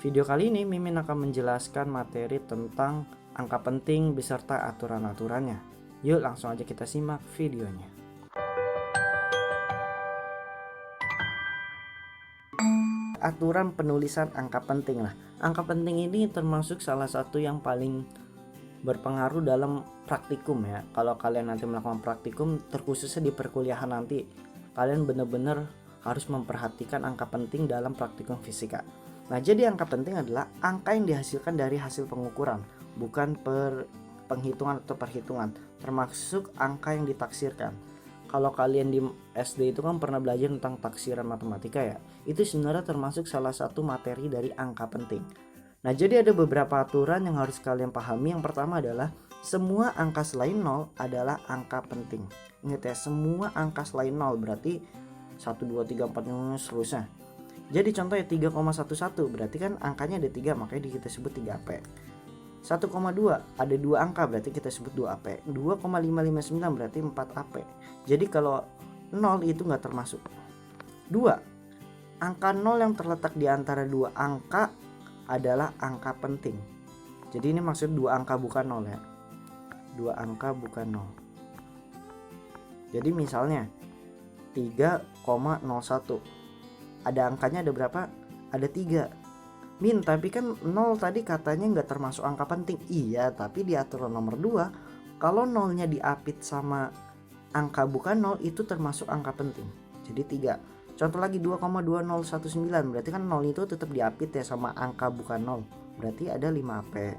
Video kali ini Mimin akan menjelaskan materi tentang angka penting beserta aturan-aturannya. Yuk langsung aja kita simak videonya. Aturan penulisan angka penting. Angka penting ini termasuk salah satu yang paling berpengaruh dalam praktikum ya. Kalau kalian nanti melakukan praktikum, terkhususnya di perkuliahan nanti, kalian benar-benar harus memperhatikan angka penting dalam praktikum fisika. Nah, jadi angka penting adalah angka yang dihasilkan dari hasil pengukuran, bukan penghitungan atau perhitungan, termasuk angka yang ditaksirkan. Kalau kalian di SD itu kan pernah belajar tentang taksiran matematika ya, itu sebenarnya termasuk salah satu materi dari angka penting. Nah, jadi ada beberapa aturan yang harus kalian pahami. Yang pertama adalah semua angka selain 0 adalah angka penting. Ingat ya, semua angka selain 0 berarti 1, 2, 3, 4, 5, seterusnya. Jadi contohnya 3,11 berarti kan angkanya ada 3, makanya kita sebut 3AP. 1,2 ada 2 angka berarti kita sebut 2AP. 2,559 berarti 4AP. Jadi kalau 0 itu nggak termasuk. 2. Angka 0 yang terletak di antara 2 angka adalah angka penting. Jadi ini maksud 2 angka bukan 0 ya. 2 angka bukan 0. Jadi misalnya 3,01. Ada angkanya ada berapa? Ada 3. Min, tapi kan 0 tadi katanya nggak termasuk angka penting. Iya, tapi di aturan nomor 2, kalau 0-nya diapit sama angka bukan 0 itu termasuk angka penting. Jadi 3. Contoh lagi 2,2019 berarti kan 0 itu tetap diapit ya sama angka bukan 0. Berarti ada 5AP.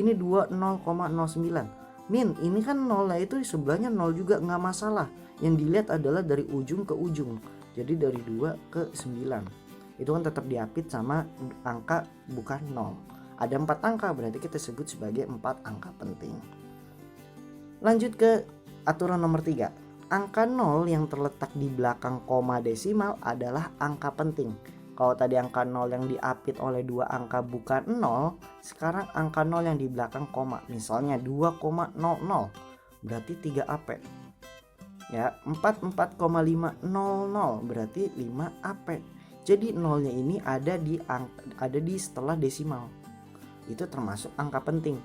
Ini 20,09. Min, ini kan 0 itu sebelahnya 0 juga, nggak masalah. Yang dilihat adalah dari ujung ke ujung. Jadi dari 2 ke 9. Itu kan tetap diapit sama angka bukan 0. Ada 4 angka berarti kita sebut sebagai 4 angka penting. Lanjut ke aturan nomor 3. Angka 0 yang terletak di belakang koma desimal adalah angka penting. Kalau tadi angka 0 yang diapit oleh 2 angka bukan 0, sekarang angka 0 yang di belakang koma. Misalnya 2,00 berarti 3AP. Ya, 44,500 berarti 5AP. Jadi 0-nya ini ada di setelah desimal. Itu termasuk angka penting.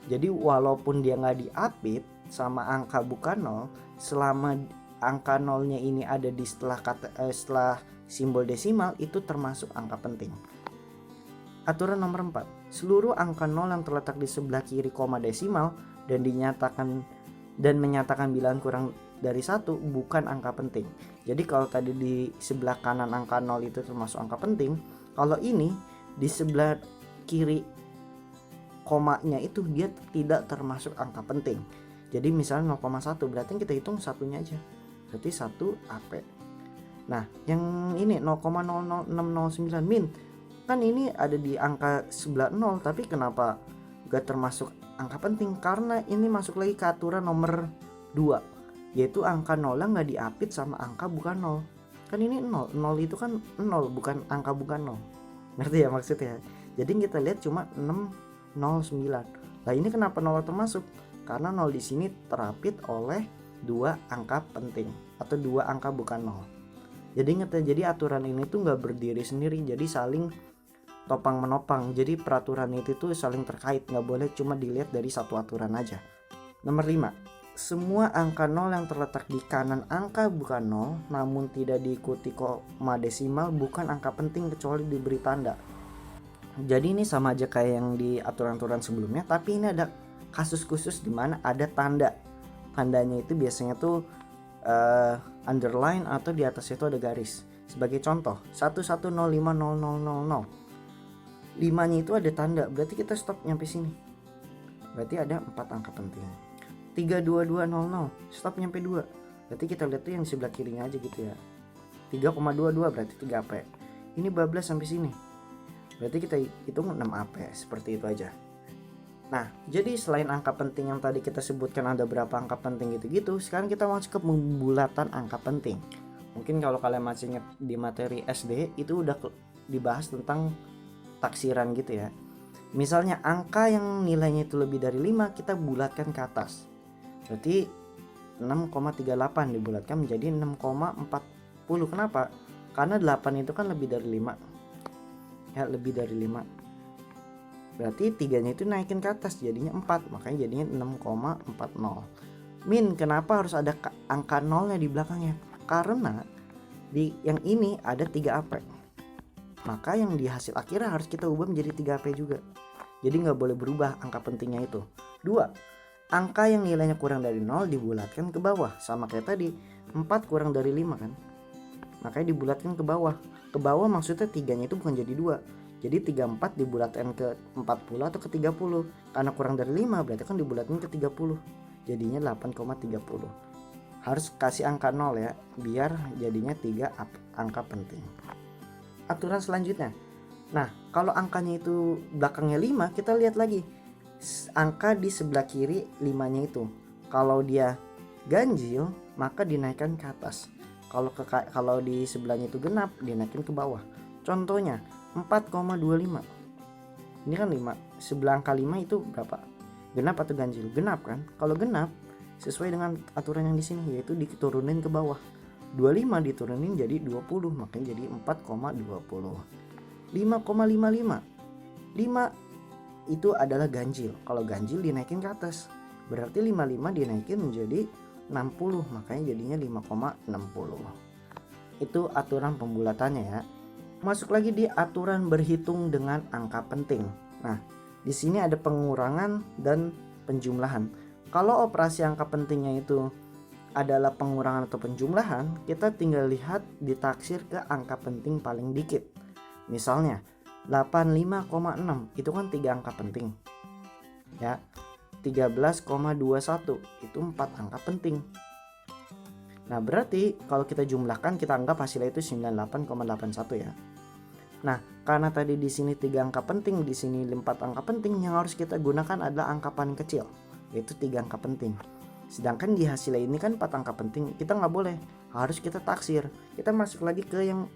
Jadi walaupun dia nggak diapit sama angka bukan 0, selama angka 0-nya ini ada di setelah simbol desimal, itu termasuk angka penting. Aturan nomor 4. Seluruh angka 0 yang terletak di sebelah kiri koma desimal dan menyatakan bilangan kurang dari 1 bukan angka penting. Jadi kalau tadi di sebelah kanan angka 0 itu termasuk angka penting, kalau ini di sebelah kiri komanya itu dia tidak termasuk angka penting. Jadi misalnya 0,1 berarti kita hitung satunya aja. Berarti 1AP. Nah, yang ini 0,00609 min, kan ini ada di angka sebelah 0, tapi kenapa gak termasuk angka penting? Karena ini masuk lagi ke aturan nomor 2, yaitu angka 0 nggak diapit sama angka bukan 0. Kan ini 0 itu kan 0, bukan angka bukan 0. Ngerti ya maksudnya? Jadi kita lihat cuma 609. Nah, ini kenapa 0 termasuk? Karena 0 di sini terapit oleh 2 angka penting atau 2 angka bukan 0. Jadi ingat ya, jadi aturan ini tuh nggak berdiri sendiri, jadi saling topang menopang. Jadi peraturan itu tuh saling terkait, nggak boleh cuma dilihat dari satu aturan aja. Nomor 5. Semua angka 0 yang terletak di kanan angka bukan 0 namun tidak diikuti koma desimal bukan angka penting kecuali diberi tanda. Jadi ini sama aja kayak yang di aturan-aturan sebelumnya, tapi ini ada kasus khusus di mana ada tanda. Tandanya itu biasanya tuh underline atau di atas itu ada garis. Sebagai contoh 11050000. 5-nya itu ada tanda, berarti kita stop nyampe sini. Berarti ada 4 angka penting. 32200 stop nyampe 2. Berarti kita lihat tuh yang sebelah kirinya aja gitu ya. 3,22 berarti 3AP. Ini bablas sampai sini. Berarti kita hitung 6AP, seperti itu aja. Nah, jadi selain angka penting yang tadi kita sebutkan ada berapa angka penting gitu-gitu, sekarang kita masuk ke pembulatan angka penting. Mungkin kalau kalian masih ingat di materi SD itu udah dibahas tentang taksiran gitu ya. Misalnya angka yang nilainya itu lebih dari 5 kita bulatkan ke atas. Berarti 6,38 dibulatkan menjadi 6,40. Kenapa? Karena 8 itu kan lebih dari 5. ya, lebih dari 5. Berarti 3-nya itu naikin ke atas jadinya 4, makanya jadinya 6,40. Min, kenapa harus ada angka nolnya di belakangnya? Karena di yang ini ada 3 AP. Maka yang di hasil akhirnya harus kita ubah menjadi 3 AP juga. Jadi nggak boleh berubah angka pentingnya itu. 2. Angka yang nilainya kurang dari 0 dibulatkan ke bawah. Sama kayak tadi, 4 kurang dari 5 kan. Makanya dibulatkan ke bawah. Ke bawah maksudnya 3-nya itu bukan jadi 2. Jadi 34 dibulatkan ke 40 atau ke 30. Karena kurang dari 5 berarti kan dibulatkan ke 30. Jadinya 8,30. Harus kasih angka 0 ya, biar jadinya 3 angka penting. Aturan selanjutnya. Nah, kalau angkanya itu belakangnya 5, kita lihat lagi angka di sebelah kiri 5-nya itu. Kalau dia ganjil, maka dinaikkan ke atas. Kalau di sebelahnya itu genap, dinaikin ke bawah. Contohnya 4,25. Ini kan 5. Sebelah angka 5 itu berapa? Genap atau ganjil? Genap kan? Kalau genap sesuai dengan aturan yang di sini, yaitu diturunin ke bawah. 25 diturunin jadi 20, makanya jadi 4,20. 5,55. 5 itu adalah ganjil. Kalau ganjil dinaikin ke atas. Berarti 55 dinaikin menjadi 60, makanya jadinya 5,60. Itu aturan pembulatannya ya. Masuk lagi di aturan berhitung dengan angka penting. Nah, di sini ada pengurangan dan penjumlahan. Kalau operasi angka pentingnya itu adalah pengurangan atau penjumlahan, kita tinggal lihat ditaksir ke angka penting paling dikit. Misalnya 85,6 itu kan 3 angka penting. Ya. 13,21 itu 4 angka penting. Nah, berarti kalau kita jumlahkan, kita anggap hasilnya itu 98,81 ya. Nah, karena tadi di sini 3 angka penting, di sini 4 angka penting, yang harus kita gunakan adalah angka paling kecil, yaitu 3 angka penting. Sedangkan di hasilnya ini kan 4 angka penting, kita nggak boleh, harus kita taksir. Kita masuk lagi ke yang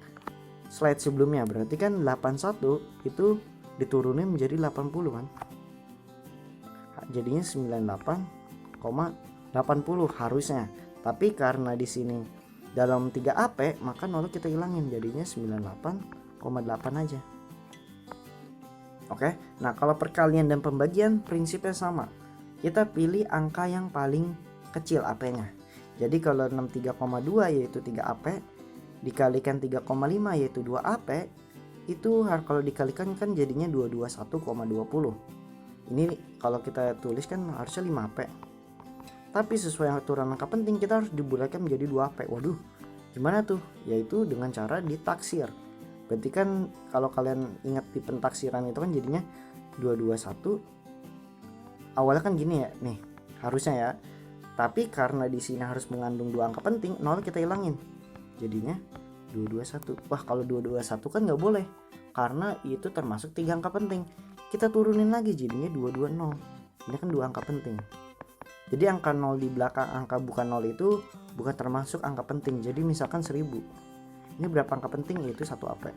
slide sebelumnya, berarti kan 81 itu diturunin menjadi 80 kan. Jadinya 98,80 harusnya. Tapi karena di sini dalam 3 AP, maka 0 kita hilangin, jadinya 98,8 aja. Oke. Nah, kalau perkalian dan pembagian prinsipnya sama. Kita pilih angka yang paling kecil AP-nya. Jadi kalau 63,2 yaitu 3 AP dikalikan 3,5 yaitu 2 AP, itu kalau dikalikan kan jadinya 221,20. Ini kalau kita tulis kan harusnya 5 AP. Tapi sesuai aturan angka penting kita harus dibulatkan menjadi 2 AP. Waduh, gimana tuh? Yaitu dengan cara ditaksir. Berarti kan kalau kalian ingat di pentaksiran itu kan jadinya 221. Awalnya kan gini ya, nih harusnya ya. Tapi karena di sini harus mengandung 2 angka penting, 0 kita hilangin. Jadinya 221. Wah, kalau 221 kan nggak boleh, karena itu termasuk 3 angka penting. Kita turunin lagi jadinya 220. Ini kan 2 angka penting. Jadi angka 0 di belakang angka bukan 0 itu bukan termasuk angka penting. Jadi misalkan 1000. Ini berapa angka penting? Yaitu 1 AP.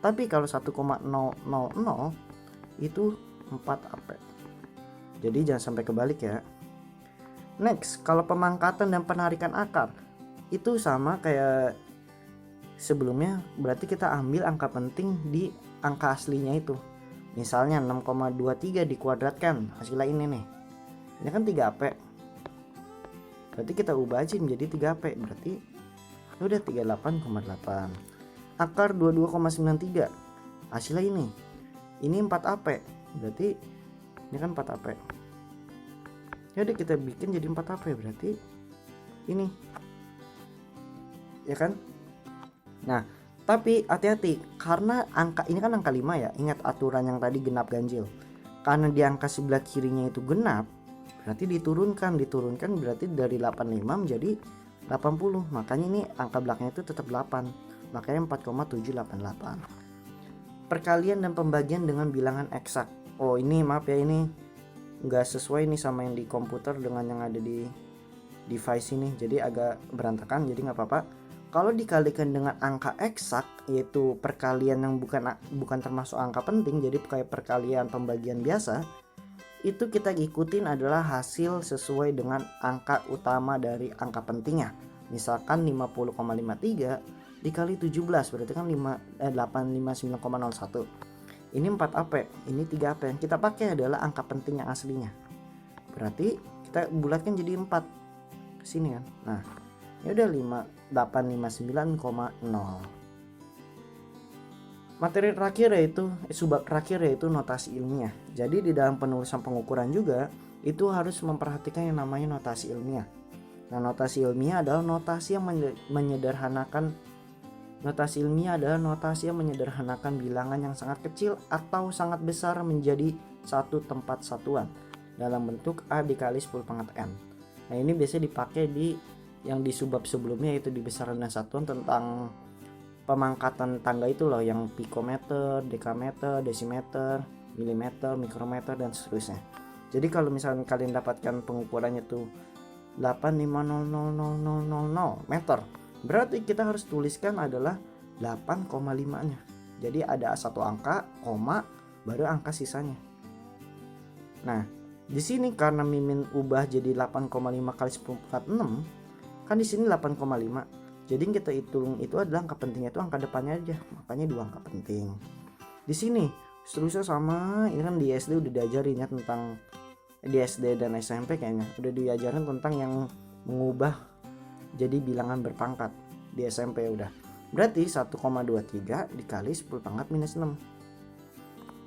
Tapi kalau 1,000 itu 4 AP. Jadi jangan sampai kebalik ya. Next, kalau pemangkatan dan penarikan akar itu sama kayak sebelumnya, berarti kita ambil angka penting di angka aslinya itu. Misalnya 6,23 dikuadratkan, hasilnya ini nih. Ini kan 3 AP. Berarti kita ubah aja menjadi 3 AP. Berarti udah 38,8. Akar 22,93. Hasilnya ini. Ini 4 AP. Berarti ini kan 4 AP. Jadi kita bikin jadi 4 AP, berarti ini. Ya kan? Nah, tapi hati-hati karena angka ini kan angka 5 ya. Ingat aturan yang tadi genap ganjil. Karena di angka sebelah kirinya itu genap, berarti diturunkan berarti dari 85 menjadi 80. Makanya ini angka belakangnya itu tetap 8. Makanya 4,788. Perkalian dan pembagian dengan bilangan eksak. Oh, ini maaf ya, ini nggak sesuai nih sama yang di komputer dengan yang ada di device ini. Jadi agak berantakan, jadi nggak apa-apa. Kalau dikalikan dengan angka eksak, yaitu perkalian yang bukan termasuk angka penting, jadi kayak perkalian pembagian biasa, itu kita ikutin adalah hasil sesuai dengan angka utama dari angka pentingnya. Misalkan 50,53 dikali 17 berarti kan 859,01. Ini 4 AP, ini 3 AP. Yang kita pakai adalah angka penting yang aslinya. Berarti kita bulatkan jadi 4 ke sini kan. Nah, ya udah 859,0. Materi terakhir yaitu subbab terakhir yaitu notasi ilmiah. Jadi di dalam penulisan pengukuran juga itu harus memperhatikan yang namanya notasi ilmiah. Nah, notasi ilmiah adalah notasi yang menyederhanakan bilangan yang sangat kecil atau sangat besar menjadi satu tempat satuan dalam bentuk A dikali 10 pangkat N. Nah, ini biasanya dipakai di yang di subbab sebelumnya, yaitu di besaran dan satuan tentang pemangkatan tangga itu loh, yang pikometer, dekameter, desimeter, milimeter, mikrometer, dan seterusnya. Jadi kalau misalnya kalian dapatkan pengukurannya tuh 8500000 meter, berarti kita harus tuliskan adalah 8,5 nya. Jadi ada satu angka, koma, baru angka sisanya. Nah, di sini karena mimin ubah jadi 8,5 kali 10 pangkat 6, kan di sini 8,5. Jadi kita hitung itu adalah angka pentingnya itu angka depannya aja, makanya 2 angka penting. Di sini seterusnya sama, ini kan di SD udah diajarin ya tentang, di SD dan SMP kayaknya udah diajarin tentang yang mengubah jadi bilangan berpangkat di SMP udah. Berarti 1,23 dikali 10 pangkat minus 6.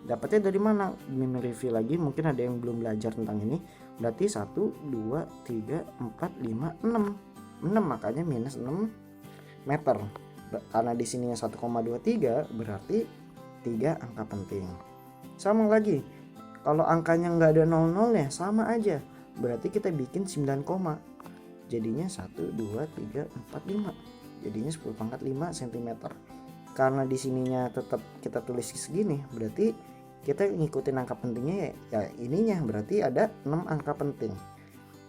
Dapatnya dari mana? Mimin review lagi, mungkin ada yang belum belajar tentang ini. Berarti 1, 2, 3, 4, 5, 6. 6 makanya minus 6 meter. Karena di sininya 1,23 berarti 3 angka penting. Sama lagi, kalau angkanya nggak ada 00 ya sama aja. Berarti kita bikin 9 koma. Jadinya 1, 2, 3, 4, 5. Jadinya 10 pangkat 5 cm. Karena di sininya tetap kita tulis segini, berarti kita ngikutin angka pentingnya ya ininya, berarti ada 6 angka penting.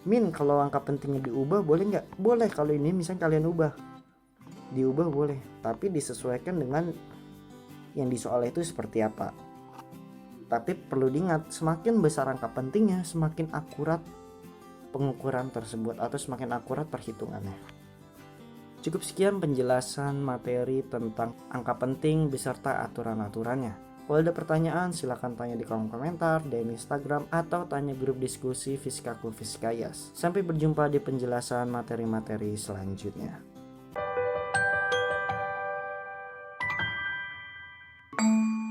Min, kalau angka pentingnya diubah boleh nggak? Boleh, kalau ini misalnya kalian diubah boleh, tapi disesuaikan dengan yang di soal itu seperti apa. Tapi perlu diingat, semakin besar angka pentingnya, semakin akurat pengukuran tersebut atau semakin akurat perhitungannya. Cukup sekian penjelasan materi tentang angka penting beserta aturan-aturannya. Kalau ada pertanyaan silahkan tanya di kolom komentar, DM Instagram, atau tanya grup diskusi Fisikaku Fisikayas. Sampai berjumpa di penjelasan materi-materi selanjutnya.